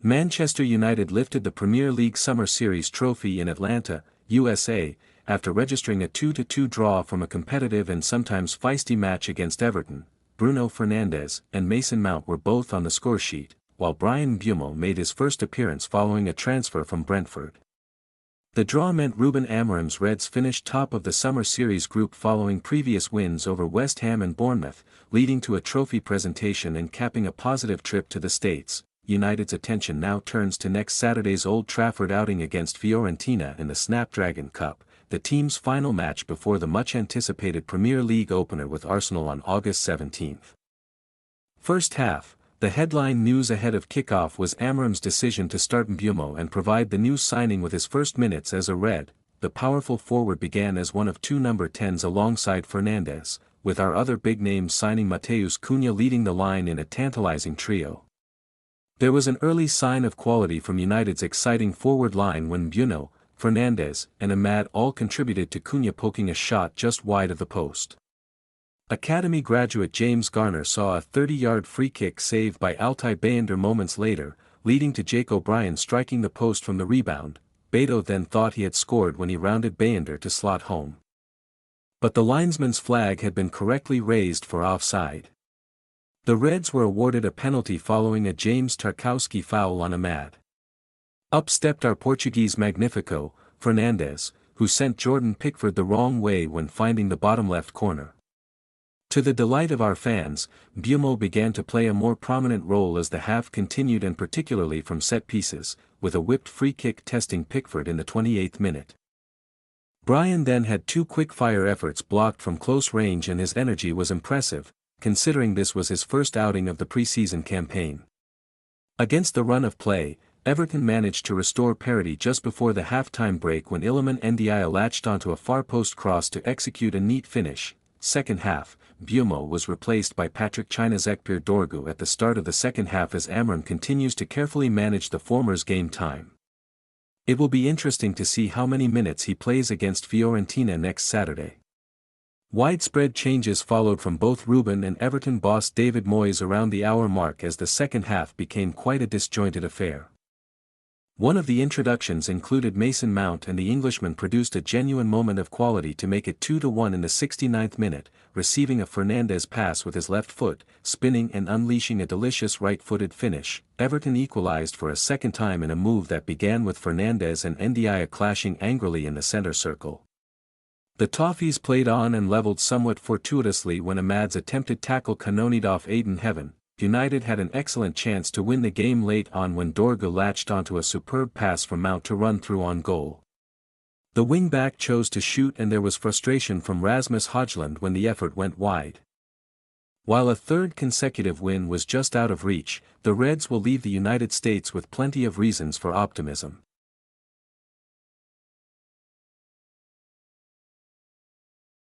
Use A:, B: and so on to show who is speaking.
A: Manchester United lifted the Premier League Summer Series trophy in Atlanta, USA, after registering a 2-2 draw from a competitive and sometimes feisty match against Everton. Bruno Fernandes and Mason Mount were both on the scoresheet, while Bryan Mbeumo made his first appearance following a transfer from Brentford. The draw meant Ruben Amorim's Reds finished top of the Summer Series group following previous wins over West Ham and Bournemouth, leading to a trophy presentation and capping a positive trip to the States. United's attention now turns to next Saturday's Old Trafford outing against Fiorentina in the Snapdragon Cup, the team's final match before the much-anticipated Premier League opener with Arsenal on August 17. First half, the headline news ahead of kickoff was Amorim's decision to start Mbeumo and provide the new signing with his first minutes as a Red. The powerful forward began as one of two number 10s alongside Fernandes, with our other big names signing Matheus Cunha leading the line in a tantalizing trio. There was an early sign of quality from United's exciting forward line when Mbeumo, Fernandes, and Ahmad all contributed to Cunha poking a shot just wide of the post. Academy graduate James Garner saw a 30-yard free kick saved by Altay Bayender moments later, leading to Jake O'Brien striking the post from the rebound. Beto then thought he had scored when he rounded Bayender to slot home. But the linesman's flag had been correctly raised for offside. The Reds were awarded a penalty following a James Tarkowski foul on Ahmad. Up stepped our Portuguese Magnifico, Fernandes, who sent Jordan Pickford the wrong way when finding the bottom left corner. To the delight of our fans, Mbeumo began to play a more prominent role as the half continued and particularly from set pieces, with a whipped free kick testing Pickford in the 28th minute. Bryan then had two quick-fire efforts blocked from close range and his energy was impressive, considering this was his first outing of the preseason campaign. Against the run of play, Everton managed to restore parity just before the halftime break when Iliman Ndiaye latched onto a far post cross to execute a neat finish. Second half, Mbeumo was replaced by Patrick Chinesekpir Dorgu at the start of the second half as Amorim continues to carefully manage the former's game time. It will be interesting to see how many minutes he plays against Fiorentina next Saturday. Widespread changes followed from both Ruben and Everton boss David Moyes around the hour mark as the second half became quite a disjointed affair. One of the introductions included Mason Mount and the Englishman produced a genuine moment of quality to make it 2-1 in the 69th minute, receiving a Fernandes pass with his left foot, spinning and unleashing a delicious right-footed finish. Everton equalized for a second time in a move that began with Fernandes and Ndiaye clashing angrily in the center circle. The Toffees played on and leveled somewhat fortuitously when Ahmad's attempted tackle canonied off Aiden Heaven. United had an excellent chance to win the game late on when Dorgu latched onto a superb pass from Mount to run through on goal. The wing-back chose to shoot and there was frustration from Rasmus Højlund when the effort went wide. While a third consecutive win was just out of reach, the Reds will leave the United States with plenty of reasons for optimism.